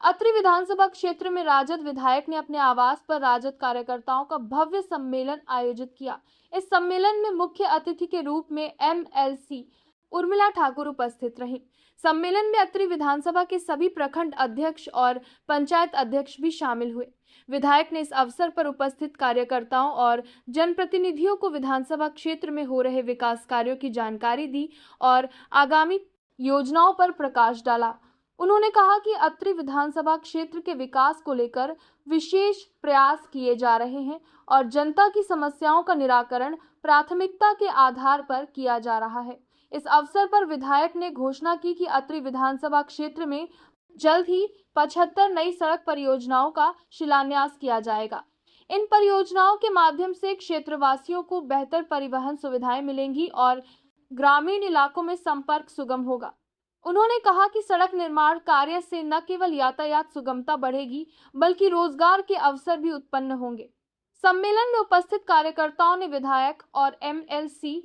अत्रि विधानसभा क्षेत्र में राजद विधायक ने अपने आवास पर राजद कार्यकर्ताओं का भव्य सम्मेलन आयोजित किया। इस सम्मेलन में मुख्य अतिथि के रूप में एमएलसी उर्मिला ठाकुर उपस्थित रहीं। सम्मेलन में अत्रि विधानसभा के सभी प्रखंड अध्यक्ष और पंचायत अध्यक्ष भी शामिल हुए। विधायक ने इस अवसर पर उपस्थित कार्यकर्ताओं और जनप्रतिनिधियों को विधानसभा क्षेत्र में हो रहे विकास कार्यों की जानकारी दी और आगामी योजनाओं पर प्रकाश डाला। उन्होंने कहा कि अत्रि विधानसभा क्षेत्र के विकास को लेकर विशेष प्रयास किए जा रहे हैं और जनता की समस्याओं का निराकरण प्राथमिकता के आधार पर किया जा रहा है। इस अवसर पर विधायक ने घोषणा की कि अत्रि विधानसभा क्षेत्र में जल्द ही 75 नई सड़क परियोजनाओं का शिलान्यास किया जाएगा। इन परियोजनाओं के माध्यम से क्षेत्रवासियों को बेहतर परिवहन सुविधाएं मिलेंगी और ग्रामीण इलाकों में संपर्क सुगम होगा। उन्होंने कहा कि सड़क निर्माण कार्य से न केवल यातायात सुगमता बढ़ेगी बल्कि रोजगार के अवसर भी उत्पन्न होंगे। सम्मेलन में उपस्थित कार्यकर्ताओं ने विधायक और एमएलसी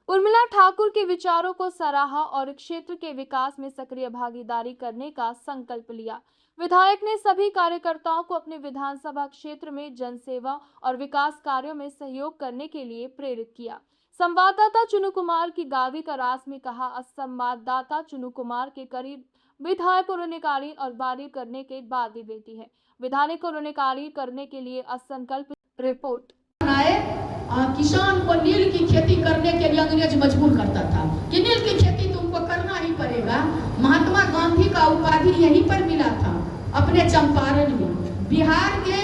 उर्मिला ठाकुर के विचारों को सराहा और क्षेत्र के विकास में सक्रिय भागीदारी करने का संकल्प लिया। विधायक ने सभी कार्यकर्ताओं को अपने विधानसभा क्षेत्र में जनसेवा और विकास कार्यों में सहयोग करने के लिए प्रेरित किया। संवाददाता चुनू कुमार की गावी का रास में कहा, संवाददाता चुनू कुमार के करीब विधायक ऋणकालीन और बारी करने के बाद भी बेटी है। विधायक को ऋणकालीन करने के लिए असंकल्प रिपोर्ट। किसान को नील की खेती करने के लिए अंग्रेज मजबूर करता था कि नील की खेती तुमको करना ही पड़ेगा। महात्मा गांधी का उपाधि यहीं पर मिला था, अपने चंपारण में। बिहार के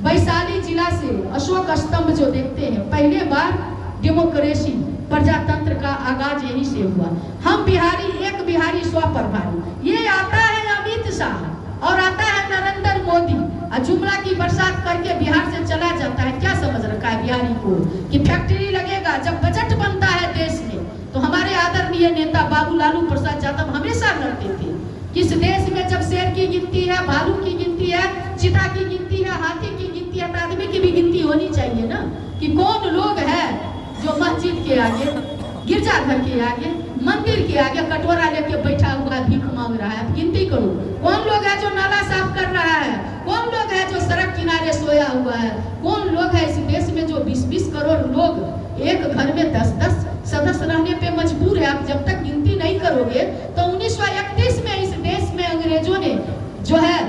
वैशाली जिला से अशोक स्तंभ जो देखते हैं, पहले बार डेमोक्रेसी प्रजातंत्र का आगाज यहीं से हुआ। हम बिहारी, एक बिहारी स्व प्रभारी। ये आता है अमित शाह और आता है नरेंद्र मोदी, जुमला की बरसात करके बिहार से चला जाता है। क्या समझ रखा है बिहारी को कि फैक्ट्री लगेगा? जब बजट बनता है देश में तो हमारे आदरणीय नेता बाबू लालू प्रसाद यादव हमेशा लड़ते थे कि इस देश में जब शेर की गिनती है, भालू की गिनती है, चीता की गिनती है, हाथी की गिनती है, तो आदमी की भी गिनती होनी चाहिए ना, कि कौन लोग है जो मस्जिद के आगे, गिरजाघर के आगे, मंदिर के आगे कटोरा लेके बैठा हुआ है, भीख मांग रहा है। गिनती करो कौन लोग है जो नाला साफ कर रहा है, कौन लोग है जो सड़क किनारे सोया हुआ है, कौन लोग है इस देश में जो 20-20 करोड़ लोग एक घर में 10-10 सदस्य रहने पे मजबूर है। आप जब तक गिनती नहीं करोगे तो 1931 में इस देश में अंग्रेजों ने जो है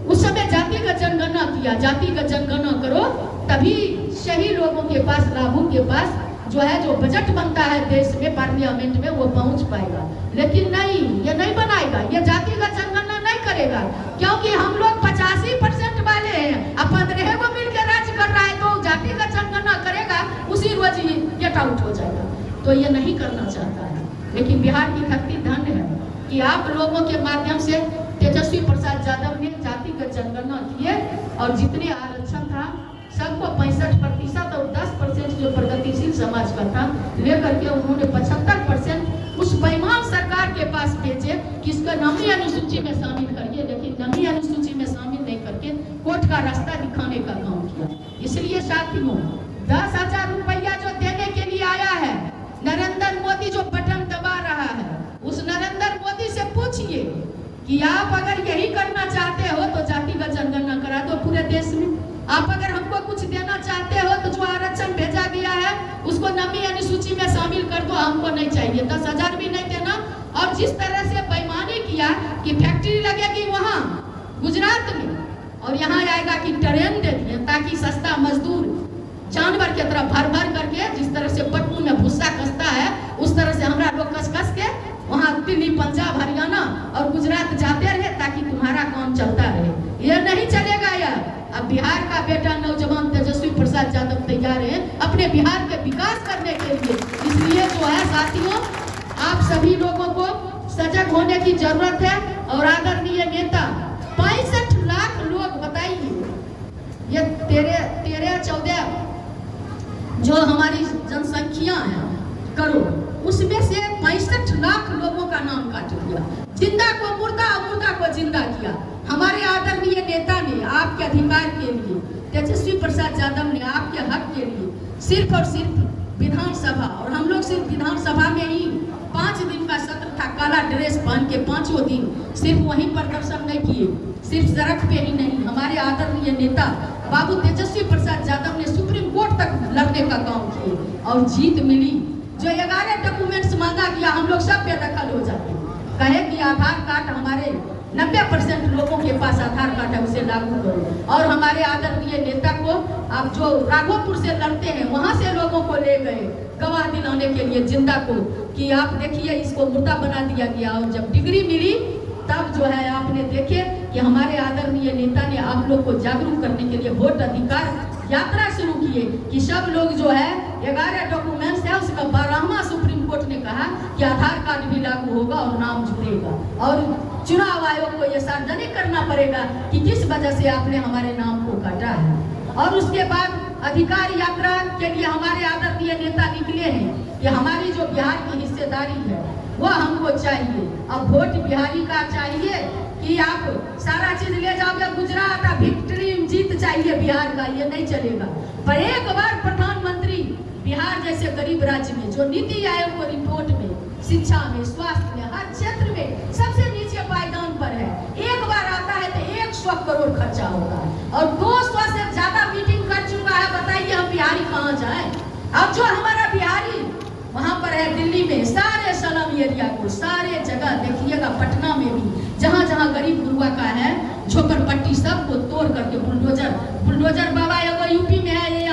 उस समय जातिगत जनगणना किया। जातिगत जनगणना करो तभी सही लोगों के पास, लाभों के पास जो है जो बजट बनता है देश में, पार्लियामेंट में, वो पहुंच पाएगा। लेकिन नहीं, ये नहीं बनाएगा, ये जातिगत जनगणना नहीं करेगा, क्योंकि हम लोग 85% वाले हैं। अब 15 को मिलकर राज्य कर रहा है तो जातिगत जनगणना करेगा, उसी रोज ही गेट आउट हो जाएगा। तो ये नहीं करना चाहता है। लेकिन बिहार की धरती धन्य है कि आप लोगों के माध्यम से तेजस्वी प्रसाद यादव ने जातिगत जनगणना किए और जितने आरक्षण था सबको 65% और 10% जो प्रगतिशील समाज का था लेकर के उन्होंने 75% उस बेईमान सरकार के पास भेजे कि इसका नवी अनुसूची में शामिल करिए। लेकिन नवी अनुसूची में शामिल नहीं करके कोर्ट का रास्ता दिखाने का काम किया। इसलिए साथियों, 10,000 रुपया जो देने के लिए आया है नरेंद्र मोदी, जो बटन दबा रहा है, उस नरेंद्र मोदी से पूछिए कि आप अगर यही करना चाहते हो तो जातिगत जनगणना करा दो पूरे देश में। आप अगर हमको कुछ देना चाहते हो तो जो आरक्षण भेजा गया है उसको नवी अनुसूची में शामिल कर दो, हमको नहीं चाहिए, 10,000 भी नहीं देना। और जिस तरह से बेईमानी किया कि फैक्ट्री लगेगी वहाँ गुजरात में और यहाँ आएगा कि ट्रेन दे दिए ताकि सस्ता मजदूर जानवर की तरह भर भर करके, जिस तरह से पट्टू में भूसा कसता है उस तरह से हमारा लोग कस कस के वहाँ दिल्ली, पंजाब, हरियाणा और गुजरात जाते रहे ताकि तुम्हारा काम चलता रहे। ये नहीं चलेगा यार। अब बिहार का बेटा नौजवान तेजस्वी प्रसाद यादव तैयार है अपने बिहार के विकास करने के लिए। इसलिए जो है साथियों, आप सभी लोगों को सजग होने की जरूरत है। और आदरणीय नेता 65 लाख लोग, बताइए ये 13-14 जो हमारी जनसंख्या है करोड़, उसमें से 65 लाख लोगों का नाम काट दिया। जिंदा को मुर्दा, मुर्दा को जिंदा किया। हमारे आदरणीय नेता ने आपके अधिकार के लिए, तेजस्वी प्रसाद यादव ने आपके हक के लिए सिर्फ और सिर्फ विधानसभा, और हम लोग सिर्फ विधानसभा में ही 5 दिन का सत्र था, काला ड्रेस पहन के 5 दिन सिर्फ वहीं प्रदर्शन नहीं किए, सिर्फ सड़क पे ही नहीं, हमारे आदरणीय नेता बाबू तेजस्वी प्रसाद यादव ने सुप्रीम कोर्ट तक लड़ने का काम किए और जीत मिली। जो 11 डॉक्यूमेंट्स मांगा गया, हम लोग सब बेदखल हो जाते, कहे कि आधार कार्ड हमारे 90% लोगों के पास आधार कार्ड है, उसे लागू करो। और हमारे आदरणीय नेता को आप जो राघोपुर से लड़ते हैं, वहां से लोगों को ले गए गवाह दिलाने के लिए जिंदा को, कि आप देखिए इसको मुर्दा बना दिया गया। और जब डिग्री मिली तब जो है आपने देखे कि हमारे आदरणीय नेता ने आप लोग को जागरूक करने के लिए वोट अधिकार यात्रा शुरू किए कि सब लोग जो है 11 डॉक्यूमेंट्स है, उसका 12वां सुप्रीम कोर्ट ने कहा कि आधार कार्ड भी लागू होगा और नाम जुड़ेगा और चुनाव आयोग को यह सार्वजनिक करना पड़ेगा कि किस वजह से आपने हमारे नाम को काटा है। और उसके बाद अधिकार यात्रा के लिए हमारे आदरणीय नेता निकले हैं कि हमारी जो बिहार की हिस्सेदारी है वह हमको चाहिए। अब वोट बिहारी का चाहिए कि आप सारा चीज ले जाओगे गुजरात, विक्ट्री जीत चाहिए बिहार का, ये नहीं चलेगा। पर एक बार प्रधानमंत्री बिहार जैसे गरीब राज्य में जो नीति आयोग को रिपोर्ट में, शिक्षा में, स्वास्थ्य में, हर क्षेत्र में सबसे नीचे पायदान पर है, एक बार आता है तो 100 करोड़ खर्चा होता है और 200 से ज्यादा मीटिंग कर चुका है। बताइए हम बिहारी कहाँ जाए? अब जो हमारा बिहारी वहां पर है दिल्ली में, सारे स्लम एरिया को, सारे जगह देखिएगा, पटना में भी जहाँ जहाँ गरीब गुरुआ का है झोपड़पट्टी सबको तोड़ करके बुलडोजर बाबा एगो यूपी में है,